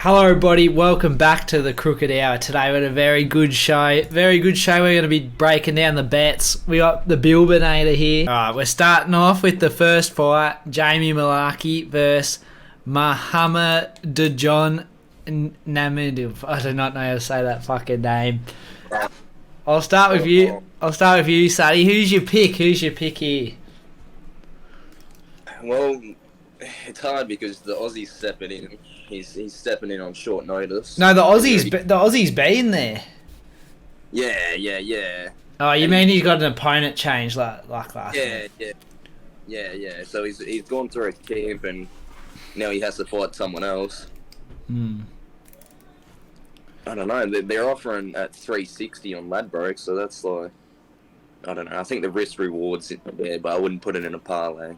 Hello everybody, welcome back to the Crooked Hour. Today we had a very good show. We're going to be breaking down the bets. We got the Bilbinator here. Alright, we're starting off with the first fight. Jamie Malaki versus Muhammadjon Namaev. I do not know how to say that fucking name. I'll start with you, Sadie. Who's your pick here? Well, it's hard because the Aussie's stepping in. He's stepping in on short notice. No, the Aussie's been there. Yeah. Oh, you mean he's got an opponent change like last year? Yeah. So he's gone through a camp and now he has to fight someone else. I don't know. They're offering at 360 on Ladbroke, so that's like, I don't know. I think the risk rewards there, but I wouldn't put it in a parlay.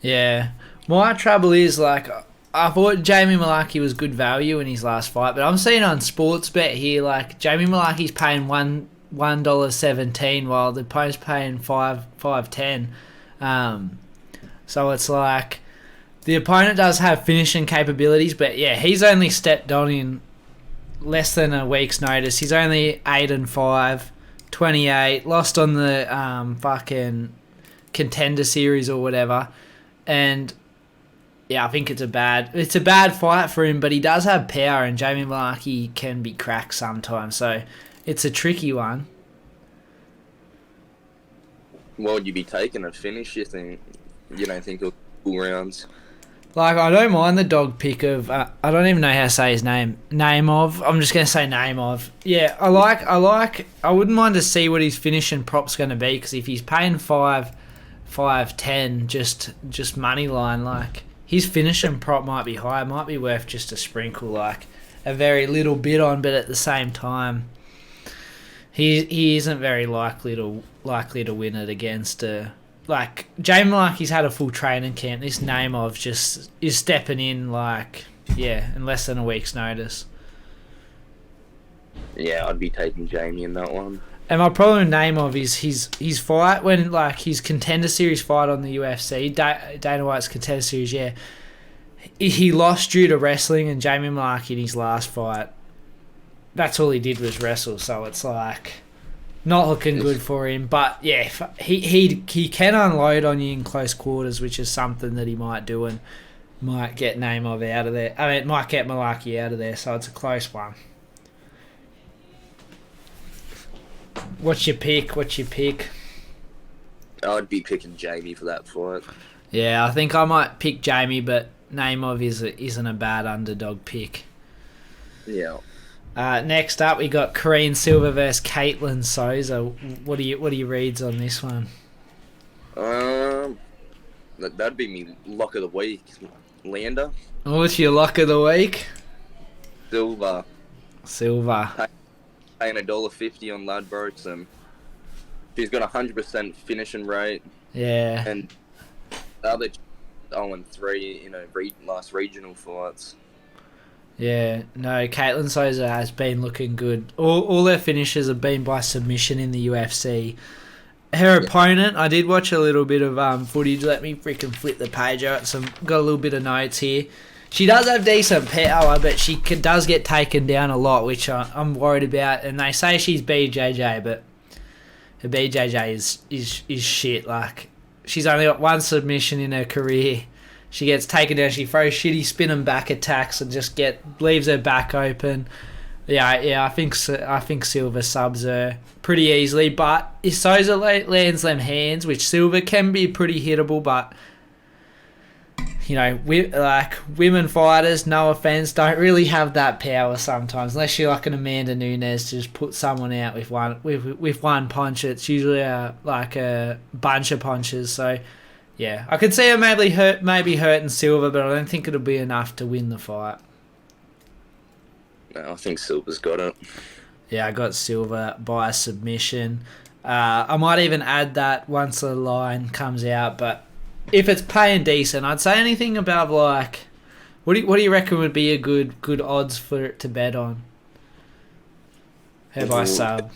Yeah. My trouble is, like, I thought Jamie Malaki was good value in his last fight, but I'm seeing on Sportsbet here, like, Jamie Malaki's paying $1.17 while the opponent's paying $5.10. So it's like the opponent does have finishing capabilities, but yeah, he's only stepped on in less than a week's notice. He's only 8-5, 28, lost on the fucking contender series or whatever, and yeah, I think it's a bad fight for him, but he does have power, and Jamie Malaki can be cracked sometimes, so it's a tricky one. What would you be taking a finish? You don't think it'll cool rounds? Like, I don't mind the dog pick of I don't even know how to say his name. I'm just gonna say name of. Yeah, I wouldn't mind to see what his finishing prop's gonna be, because if he's paying 5.10 just money line, like, his finishing prop might be high. It might be worth just a sprinkle, like a very little bit on, but at the same time, he isn't very likely to win it against like Jamie Malaki's had a full training camp. This name of just is stepping in, like, yeah, in less than a week's notice. Yeah, I'd be taking Jamie in that one. And my problem with name of is his fight, when, like, his contender series fight on the UFC, Dana White's contender series, yeah, he lost due to wrestling, and Jamie Malaki in his last fight, that's all he did was wrestle, so it's like not looking good for him. But yeah, he can unload on you in close quarters, which is something that he might do, and might get name of out of there. I mean, it might get Malaki out of there, so it's a close one. What's your pick? I'd be picking Jamie for that fight. Yeah, I think I might pick Jamie, but name of isn't a bad underdog pick. Yeah. Next up, we got Karine Silva versus Caitlin Souza. What are your reads on this one? That'd be me lock of the week. Lander. What's your lock of the week? Silva. Paying $1.50 on Ladbrokes, and she's got 100% finishing rate. Yeah. And the other 0-3 in last regional fights. Yeah, no, Caitlin Souza has been looking good. All her finishes have been by submission in the UFC. Her opponent, I did watch a little bit of footage. Let me freaking flip the page out. Got a little bit of notes here. She does have decent power, but she does get taken down a lot, which I'm worried about. And they say she's BJJ, but her BJJ is shit. Like, she's only got one submission in her career. She gets taken down. She throws shitty spinning back attacks and just leaves her back open. Yeah. I think Silva subs her pretty easily. But if Souza lands them hands, which Silva can be pretty hittable, but you know, women fighters, no offense, don't really have that power sometimes, unless you're like an Amanda Nunes to just put someone out with one punch. It's usually like a bunch of punches. So yeah, I could see her maybe hurting Silva, but I don't think it'll be enough to win the fight. No, I think Silva's got it. Yeah, I got Silva by submission. I might even add that once the line comes out, but if it's paying decent, I'd say anything above, like, what do you reckon would be a good odds for it to bet on? Her by sub.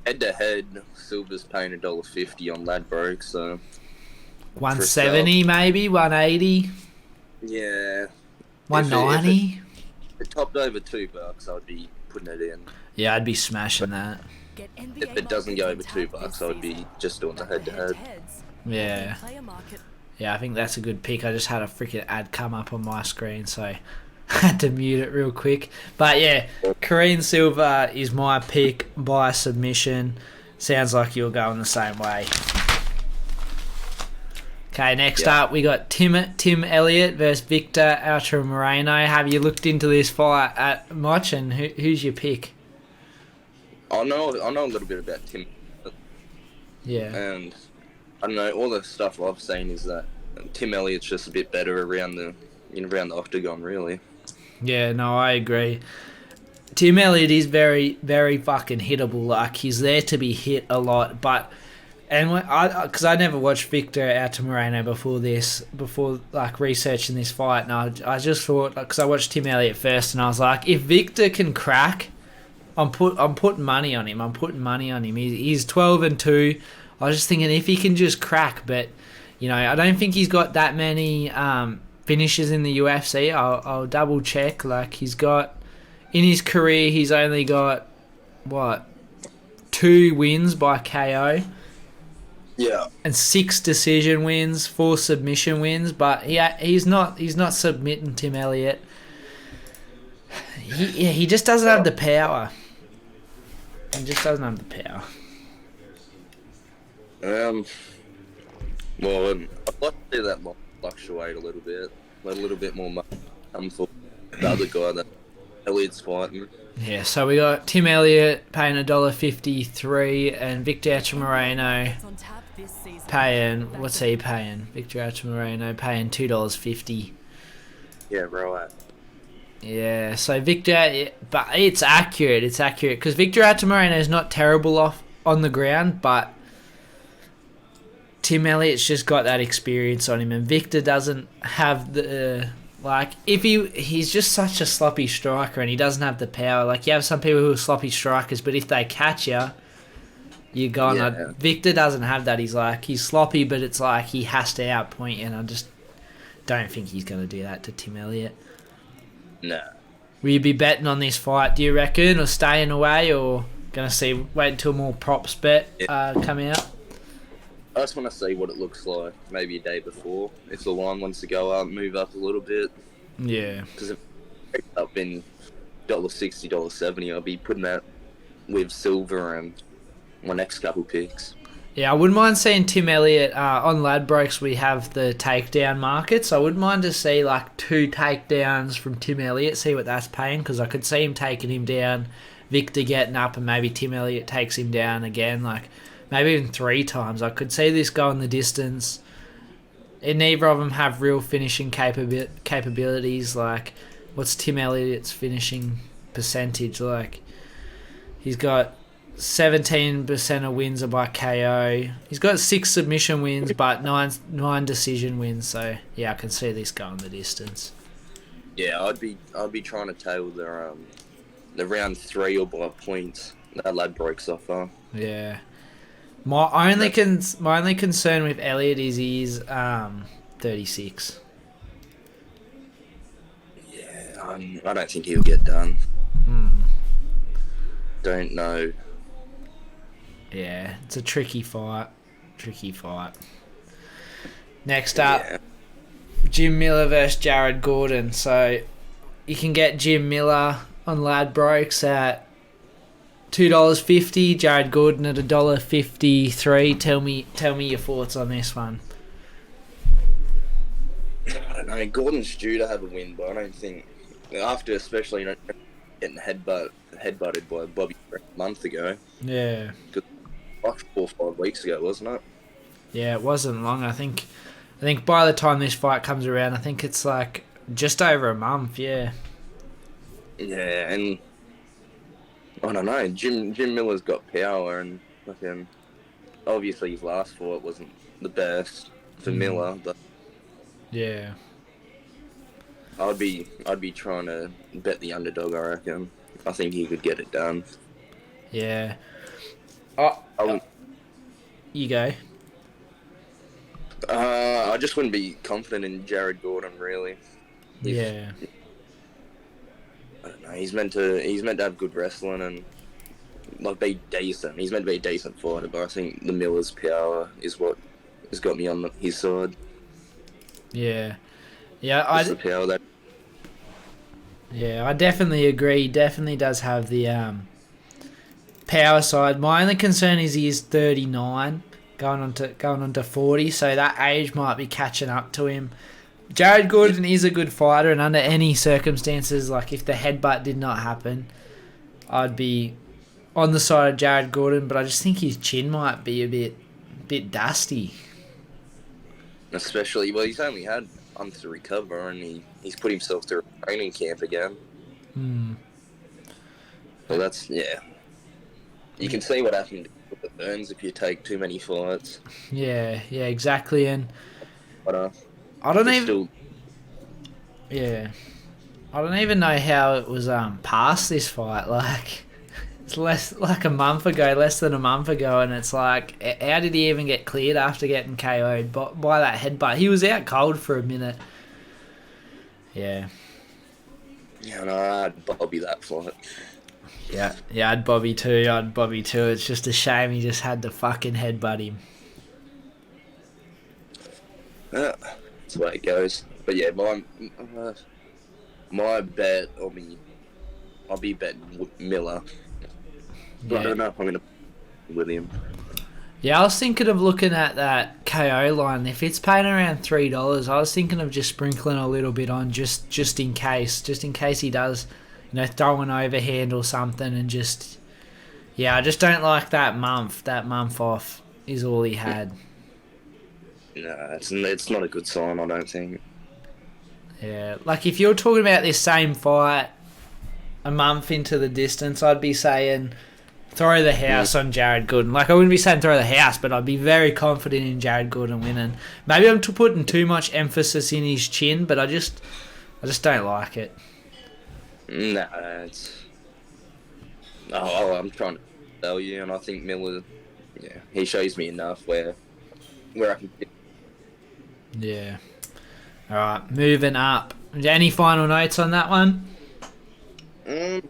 Head to head, Silva's paying $1.50 on Ladbroke, so 170 maybe, 180. Yeah. 190. it topped over $2, I would be putting it in. Yeah, I'd be smashing that. If it doesn't go over $2, I would be just doing the head-to-head. Yeah. Yeah, I think that's a good pick. I just had a freaking ad come up on my screen, so I had to mute it real quick. But yeah, Korean Silva is my pick by submission. Sounds like you're going the same way. Okay, next up we got Tim Elliott versus Victor Moreno. Have you looked into this fight at much, and who's your pick? I know a little bit about Tim. Yeah. And I don't know, all the stuff I've seen is that Tim Elliott's just a bit better around the octagon, really. Yeah, no, I agree. Tim Elliott is very, very fucking hittable. Like, he's there to be hit a lot, but... And because I never watched Victor Moreno before like researching this fight, and I just thought, because I watched Tim Elliott first, and I was like, if Victor can crack, I'm putting money on him. He's 12-2. I was just thinking if he can just crack, but I don't think he's got that many finishes in the UFC. I'll double check. Like, he's got in his career, he's only got 2 wins by KO. Yeah. And 6 decision wins, 4 submission wins, but he's not submitting Tim Elliott. He just doesn't have the power. Well, I'd like to see that fluctuate a little bit. Let a little bit more money come for the other guy that Elliott's fighting. Yeah, so we got Tim Elliott paying $1.53 and Victor Moreno paying, what's he paying? Victor Moreno paying $2.50. Yeah, right. Yeah, so Victor, but it's accurate because Victor Moreno is not terrible on the ground, but Tim Elliott's just got that experience on him, and Victor doesn't have the he's just such a sloppy striker, and he doesn't have the power. Like, you have some people who are sloppy strikers, but if they catch you, you're gone. Yeah. Victor doesn't have that. He's sloppy, but it's like he has to outpoint you, and I just don't think he's going to do that to Tim Elliott. No. Will you be betting on this fight, do you reckon, or staying away, or going to wait until more props come out? I just want to see what it looks like, maybe a day before. If the line wants to go up, move up a little bit. Yeah. Because if it's up in $1.60, $1.70, I'll be putting that with Silver and my next couple picks. Yeah, I wouldn't mind seeing Tim Elliott on Ladbrokes. We have the takedown markets. I wouldn't mind to see 2 takedowns from Tim Elliott, see what that's paying, because I could see him taking him down, Victor getting up, and maybe Tim Elliott takes him down again, maybe even 3 times. I could see this going the distance. And neither of them have real finishing capabilities. What's Tim Elliott's finishing percentage? He's got 17% of wins are by KO. He's got 6 submission wins, but 9 decision wins. So yeah, I can see this going the distance. Yeah, I'd be trying to tail the round 3 or by points that Ladbrokes offer. Yeah. My only concern with Elliott is he's 36. Yeah, I don't think he'll get done. Don't know. Yeah, it's a tricky fight. Next up, Jim Miller versus Jared Gordon. So you can get Jim Miller on Ladbrokes at $2.50. Jared Gordon at $1.53. Tell me your thoughts on this one. I don't know. Gordon's due to have a win, but I don't think after, especially getting headbutted by Bobby a month ago. Yeah. 4 or 5 weeks ago, wasn't it? Yeah, it wasn't long. I think by the time this fight comes around, I think it's just over a month. Yeah. Yeah, and I don't know. Jim Miller's got power, and obviously his last fight wasn't the best for Miller, but yeah, I'd be trying to bet the underdog. I reckon. I think he could get it done. Yeah. You go. I just wouldn't be confident in Jared Gordon, really. Yeah. I don't know. He's meant to have good wrestling and like be decent. He's meant to be a decent fighter, but I think the Miller's power is what has got me on his side. Yeah. Yeah, Just the power that. Yeah, I definitely agree. Definitely does have the power side. My only concern is he is 39, going on to 40, so that age might be catching up to him. Jared Gordon is a good fighter, and under any circumstances, like if the headbutt did not happen, I'd be on the side of Jared Gordon. But I just think his chin might be a bit dusty. Especially, well, he's only had months to recover, and he's put himself through a training camp again. So that's, yeah. You can see what happened with the burns if you take too many fights. Yeah, exactly. And But I don't even. still, Yeah, I don't even know how it was past this fight. Like, it's less than a month ago, and it's like, how did he even get cleared after getting KO'd by that headbutt? He was out cold for a minute. Yeah. Yeah, no, I had Bobby that fight. Yeah, I'd Bobby too. It's just a shame he just had to fucking headbutt him. Yeah, that's the way it goes. But yeah, my bet, I'll be betting Miller. Yeah. I don't know if I'm going to with him. Yeah, I was thinking of looking at that KO line. If it's paying around $3, I was thinking of just sprinkling a little bit on just in case he does, throw an overhand or something, and just, I just don't like that month. That month off is all he had. No, it's not a good sign, I don't think. Yeah, like if you're talking about this same fight a month into the distance, I'd be saying throw the house on Jared Gordon. Like, I wouldn't be saying throw the house, but I'd be very confident in Jared Gordon winning. Maybe I'm putting too much emphasis in his chin, but I just don't like it. No, it's... Oh, I'm trying to tell you, and I think Miller, he shows me enough where I can... Yeah. All right, moving up. Any final notes on that one? Really,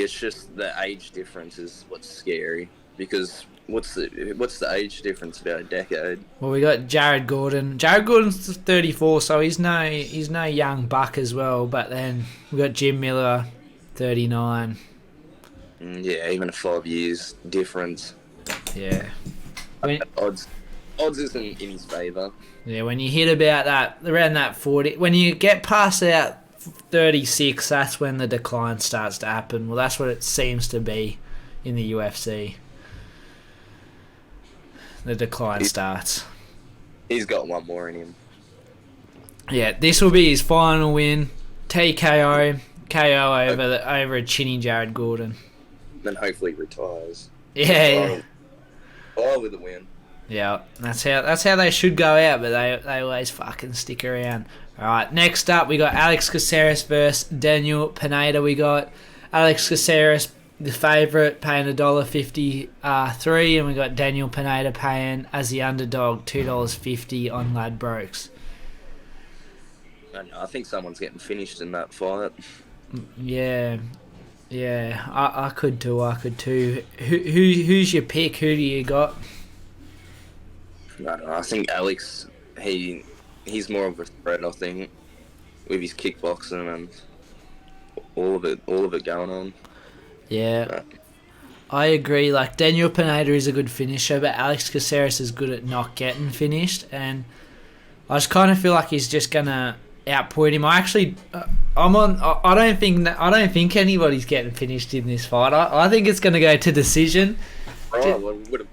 it's just the age difference is what's scary. Because what's the age difference, about a decade? Well, we got Jared Gordon. Jared Gordon's 34, so he's no young buck as well. But then we got Jim Miller, 39. Yeah, even a 5 years difference. Yeah. I mean, odds isn't in his favour. Yeah, when you hit about that, around that 40, when you get past that 36, that's when the decline starts to happen. Well, that's what it seems to be in the UFC. The decline starts. He's got one more in him. Yeah, this will be his final win. TKO, KO over a chinny Jared Gordon. Then hopefully retires. Yeah. Oh, with a win. Yeah, that's how they should go out, but they always fucking stick around. All right, next up we got Alex Caceres versus Daniel Pineda. We got Alex Caceres, the favourite, paying $1.53, and we got Daniel Pineda paying as the underdog $2.50 on Ladbrokes. I think someone's getting finished in that fight. Yeah, I could too. Who's your pick? Who do you got? I don't know. I think Alex, he's more of a threat, I think, with his kickboxing and all of it going on. Yeah, I agree. Like, Daniel Pineda is a good finisher, but Alex Caceres is good at not getting finished, and I just kind of feel like he's just gonna outpoint him. I don't think anybody's getting finished in this fight. I think it's gonna go to decision. Oh, well, what a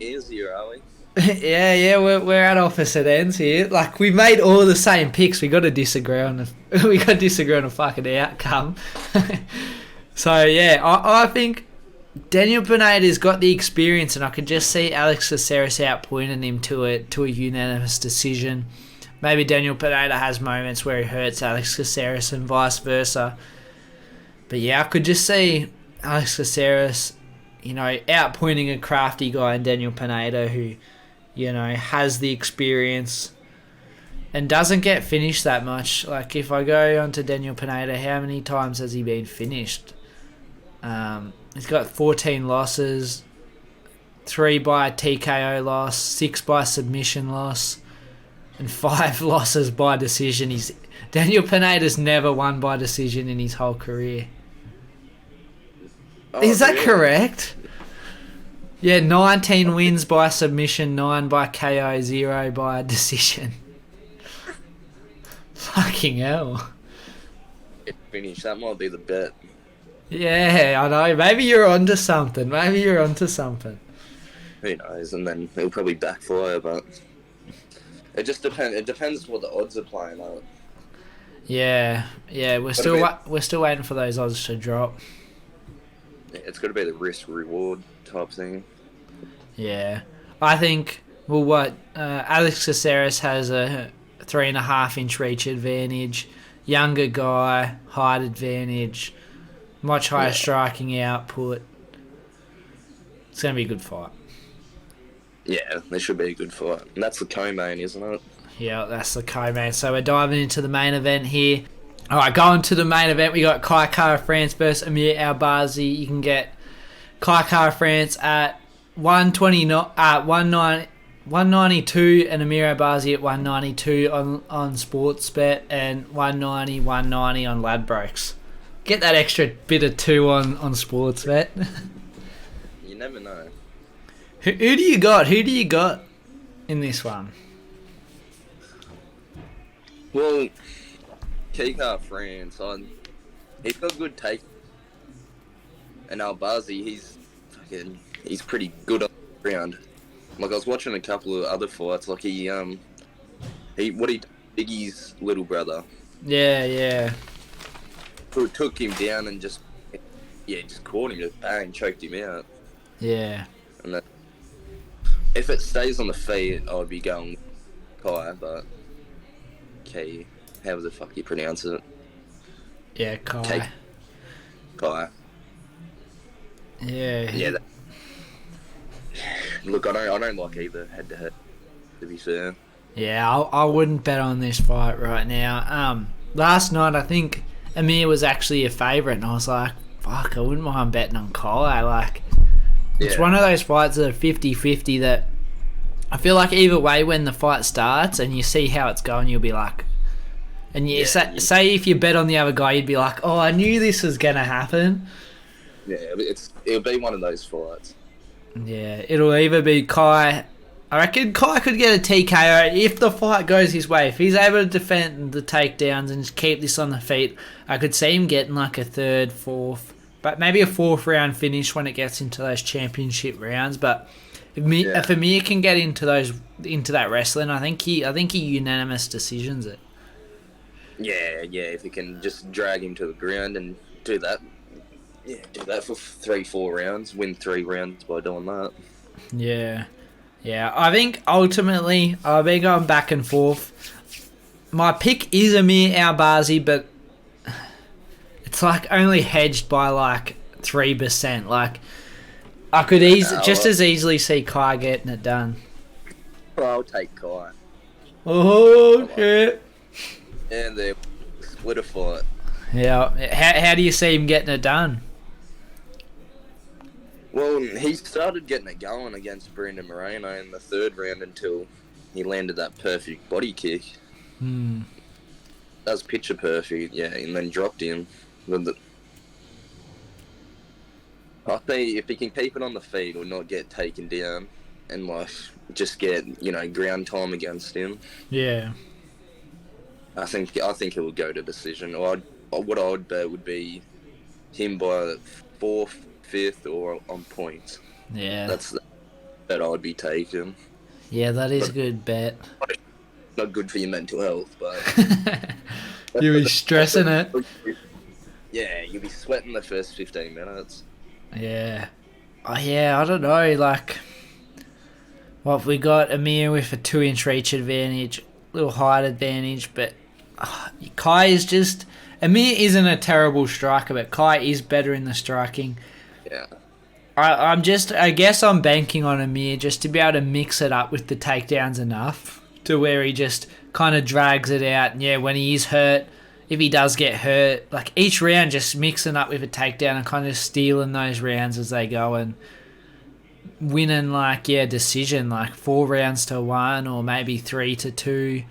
easier, are we? Yeah, we're at opposite ends here. Like, we made all the same picks. We got to disagree on a fucking outcome. So yeah, I think Daniel Pineda's got the experience, and I could just see Alex Caceres outpointing him to a unanimous decision. Maybe Daniel Pineda has moments where he hurts Alex Caceres and vice versa. But yeah, I could just see Alex Caceres, outpointing a crafty guy in Daniel Pineda who, has the experience, and doesn't get finished that much. Like, if I go on to Daniel Pineda, how many times has he been finished? He's got 14 losses, 3 by TKO loss, 6 by submission loss, and 5 losses by decision. Daniel Pineda's never won by decision in his whole career. Oh, Is that really? correct? Yeah, 19 wins by submission, 9 by KO, 0 by decision. Fucking hell. Get finished. That might be the bet. Yeah, I know. Maybe you're onto something. Who knows? And then it'll probably backfire, but it just depends. It depends what the odds are playing at. Yeah. We're still waiting for those odds to drop. Yeah, it's got to be the risk reward type thing. Yeah, I think. Well, Alex Caceres has a 3.5-inch reach advantage. Younger guy, height advantage, much higher striking output. It's gonna be a good fight. Yeah, this should be a good fight. And that's the co-main, isn't it? Yeah, that's the co-main. So we're diving into the main event here. All right, going to the main event, we got Kai Kara-France versus Amir Albazi. You can get Kai Kara-France at 192 and Amir Albazi at 192 on Sportsbet and 190 on Ladbrokes. Get that extra bit of 2 on Sportsbet. You never know. Who do you got? Who do you got in this one? Well, Kika France, he's got good take. And Albazi, he's pretty good on the ground. Like, I was watching a couple of other fights, like Biggie's little brother. Yeah. Who took him down and just caught him, just bang, choked him out. Yeah. And that, if it stays on the feet, I would be going Kai, but how the fuck you pronounce it? Yeah, Kai. Kai. Yeah. Yeah. Look, I don't like either head to head. To be fair. Yeah, I wouldn't bet on this fight right now. Last night I think Amir was actually a favourite, and I was like, fuck, I wouldn't mind betting on Kai. Like, it's one of those fights that are 50-50 that I feel like either way when the fight starts and you see how it's going, you'll be like, and say if you bet on the other guy, you'd be like, oh, I knew this was gonna happen. Yeah, it'll be one of those fights. Yeah, it'll either be Kai. I reckon Kai could get a TKO if the fight goes his way. If he's able to defend the takedowns and just keep this on the feet, I could see him getting like a 3rd, 4th, but maybe a 4th round finish when it gets into those championship rounds. But if Amir can get into that wrestling, I think he unanimous decisions it. Yeah, if you can just drag him to the ground and do that. Yeah, do that for 3-4 rounds, win 3 rounds by doing that. Yeah, I think ultimately I've been going back and forth. My pick is Amir Albazi, but it's like only hedged by like 3%. Like, I could just as easily see Kai getting it done. I'll take Kai. Oh, shit. And they split a fight. Yeah, how do you see him getting it done? Well, he started getting it going against Brandon Moreno in the 3rd round until he landed that perfect body kick. That was picture perfect, yeah, and then dropped him. I think if he can keep it on the feet or not get taken down and like just get, ground time against him. Yeah. I think it will go to decision. What I would bet would be him by 4th, 5th, or on points. Yeah. That's the bet I would be taking. Yeah, that is a good bet. Not good for your mental health, but... You'll be stressing it. Yeah, you'll be sweating the first 15 minutes. Yeah. I don't know, like... What, we got Amir with a 2-inch reach advantage, little height advantage, but Kai is just... Amir isn't a terrible striker, but Kai is better in the striking. Yeah. I guess I'm banking on Amir just to be able to mix it up with the takedowns enough to where he just kind of drags it out. And yeah, when he is hurt, if he does get hurt, like each round just mixing up with a takedown and kind of stealing those rounds as they go and winning decision, like 4 rounds to 1 or maybe 3 to 2.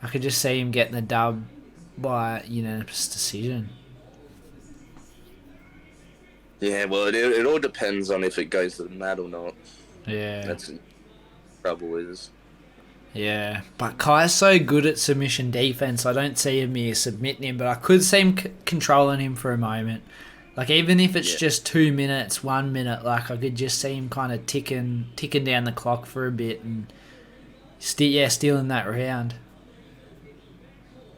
I could just see him getting the dub by unanimous decision. Yeah, well, it all depends on if it goes to the mat or not. Yeah. That's what trouble is. Yeah, but Kai's so good at submission defense. I don't see him here submitting him, but I could see him controlling him for a moment. Like even if it's just 2 minutes, 1 minute, like I could just see him kind of ticking down the clock for a bit and stealing that round.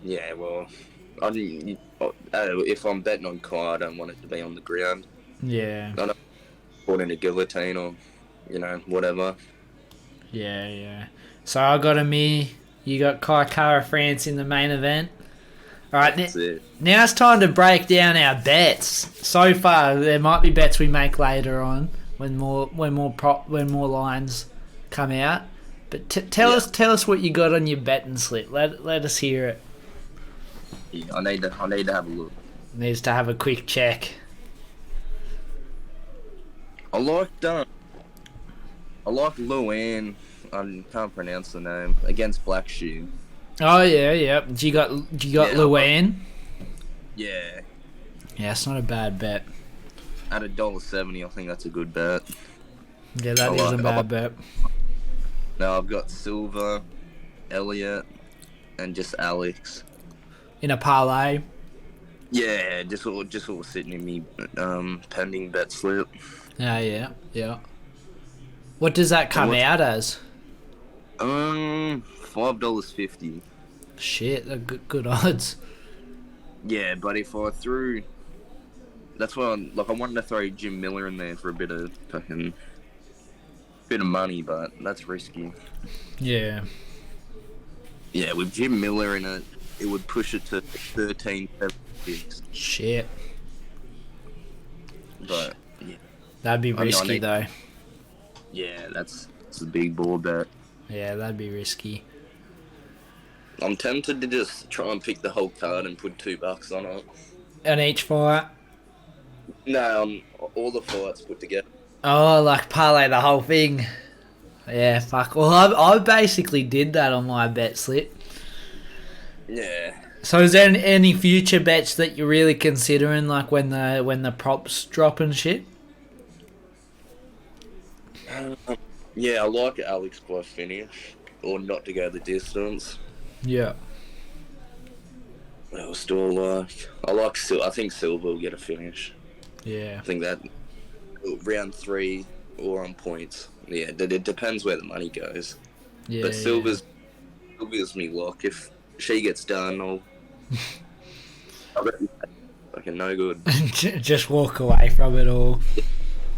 Yeah, well, if I'm betting on Kai, I don't want it to be on the ground. Yeah. I don't put in a guillotine or whatever. Yeah. So I got Amir, you got Kai Kara France in the main event. All right, now it's time to break down our bets. So far, there might be bets we make later on when more lines come out. But tell us what you got on your betting slip. Let us hear it. Yeah, I need to have a look. Needs to have a quick check. I like Luann. I can't pronounce the name. Against Black Shoe. Oh yeah. Do you got Luann? Yeah. Yeah, it's not a bad bet. At $1.70, I think that's a good bet. Yeah, that is a bad bet. Now I've got Silver, Elliot, and just Alex. In a parlay. Yeah, just all sitting in me pending bet slip. Yeah. What does that come out as? $5.50. Shit, they're good odds. Yeah, but if I threw, that's why I wanted to throw Jim Miller in there for a bit of money, but that's risky. Yeah. Yeah, with Jim Miller in it, it would push it to 13.76. Shit. But yeah, that'd be risky though. Yeah, that's a big ball bet. Yeah, that'd be risky. I'm tempted to just try and pick the whole card and put $2 on it. On each fight? No, on all the fights put together. Oh, like parlay the whole thing. Yeah, fuck. Well, I basically did that on my bet slip. Yeah. So is there any future bets that you're really considering, like when the props drop and shit? Yeah, I like Alex by finish, or not to go the distance. Yeah. What else do I like? I think Silver will get a finish. Yeah. I think that round 3 or on points. Yeah, it depends where the money goes. Yeah. But Silver's me lock. If she gets done, I'll bet fucking no good. Just walk away from it all.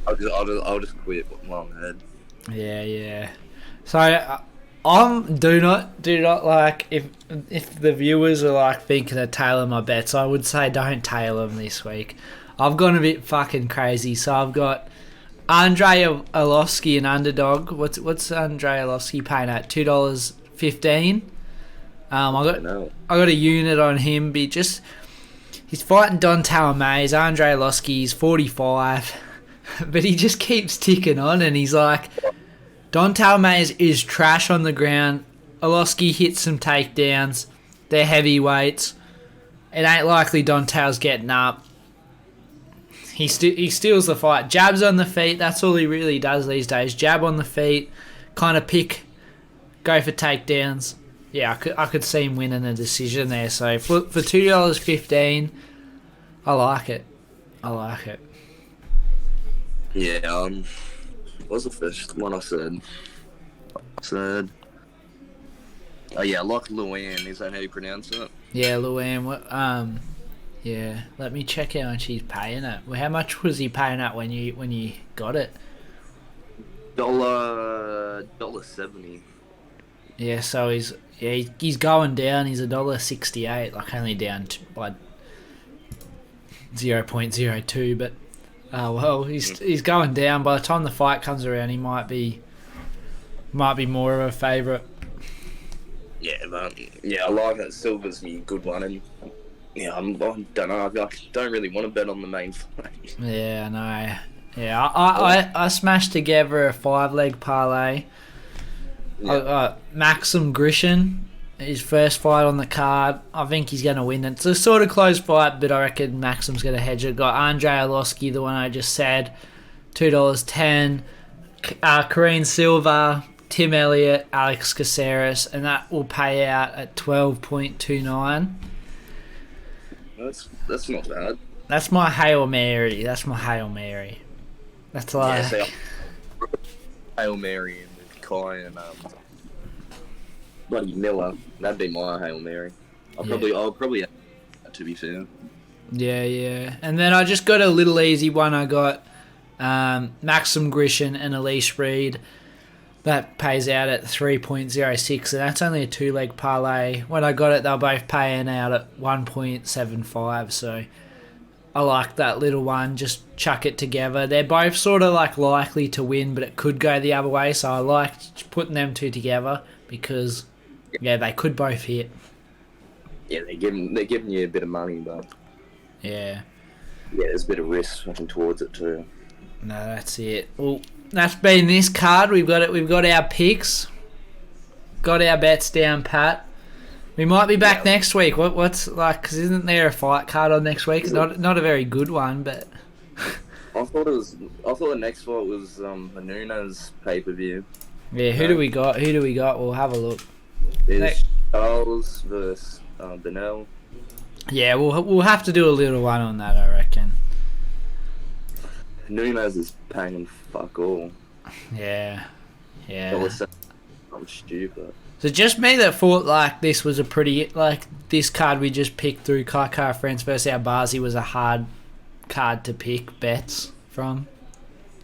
I'll just quit while I'm ahead. Yeah. So do not like if the viewers are like thinking to tailor my bets, I would say don't tailor them this week. I've gone a bit fucking crazy. So I've got Andrei Arlovski, an underdog. What's Andrei Arlovski paying at? $2.15. I got a unit on him. He's fighting Don Talamaze. Andrei Arlovski's 45. But he just keeps ticking on, and he's like, Don Talamaze is trash on the ground. Arlovski hits some takedowns. They're heavyweights. It ain't likely Don Tal's getting up. He steals the fight. Jabs on the feet. That's all he really does these days. Jab on the feet. Kind of go for takedowns. Yeah, I could see him winning a decision there. So for $2.15, I like it. Yeah, what was the first one I said? Oh yeah, I like Luann. Is that how you pronounce it? Yeah, Luann. Yeah. Let me check how much he's paying it. Well, how much was he paying it when you got it? $1.70. Yeah, so he's going down. He's $1.68, like only down by 0.02, but. Well, he's going down. By the time the fight comes around, he might be more of a favourite. Yeah, but yeah, I like that Silver's me good one, and yeah, I don't know. I don't really want to bet on the main fight. Yeah, I know. Yeah, I smashed together a 5-leg parlay. I Yeah, got Maxim Grishin, his first fight on the card. I think he's going to win. It's a sort of close fight, but I reckon Maxim's going to hedge it. Got Andre Arlovski, the one I just said, $2.10. Karine Silva, Tim Elliott, Alex Caceres, and that will pay out at 12.29. that's not bad. That's my Hail Mary. That's like... Yeah, so Hail Mary and with Kai and bloody Miller. That'd be my Hail Mary. I'll probably have that, to be fair. Yeah. And then I just got a little easy one. I got Maxim Grishin and Elise Reed. That pays out at 3.06, and that's only a 2-leg parlay. When I got it, they were both paying out at 1.75, so I like that little one. Just chuck it together. They're both sort of like likely to win, but it could go the other way, so I liked putting them two together because, yeah, they could both hit. Yeah, they're giving you a bit of money, but yeah, there's a bit of risk looking towards it too. No, that's it. Well, that's been this card. We've got it. We've got our picks. Got our bets down, Pat. We might be back next week. What's like? Cause isn't there a fight card on next week? It's not a very good one, but I thought the next fight was a Nunes pay-per-view. Yeah. Who do we got? We'll have a look. There's Charles versus Benel. Yeah, we'll have to do a little one on that, I reckon. Nunes is paying fuck all. Yeah. I'm stupid. So just me that thought like this was a pretty this card we just picked through Kai France versus Albazi was a hard card to pick bets from.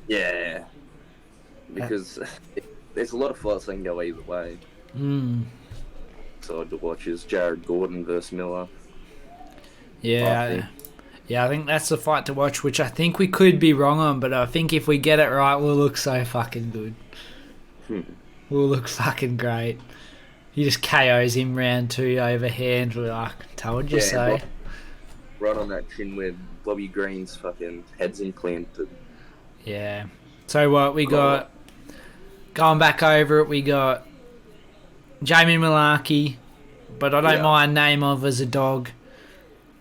Yeah, because there's a lot of fights that can go either way. So to watch is Jared Gordon versus Miller. Yeah. I think that's the fight to watch, which I think we could be wrong on, but I think if we get it right, we'll look so fucking good. We'll look fucking great. He just KOs him round 2 overhand. We're like, told you so. Right on that chin where Bobby Green's fucking head's implanted. Yeah. So what we got? Going back over it, we got Jamie Malarkey, but I don't mind name of as a dog.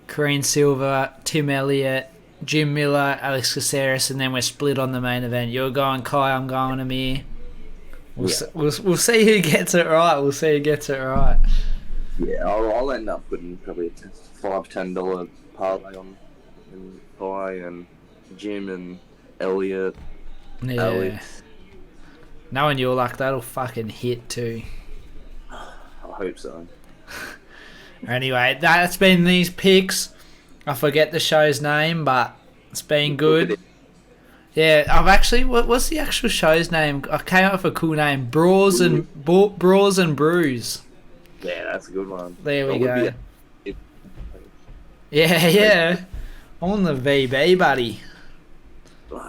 Karine Silva, Tim Elliott, Jim Miller, Alex Caceres, and then we're split on the main event. You're going Kai, I'm going Amir. We'll see who gets it right. Yeah, I'll end up putting probably a $5-10 parlay on Kai and Jim and Elliott. Yeah. Alex. Knowing your luck, that'll fucking hit too. I hope so. Anyway, that's been these picks. I forget the show's name, but it's been good. Yeah, I've actually... What's the actual show's name? I came up with a cool name. Brawls and Brews. Yeah, that's a good one. There we go. Yeah. On the VB, buddy.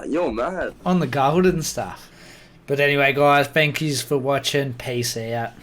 You're mad. On the golden stuff. But anyway, guys, thank yous for watching. Peace out.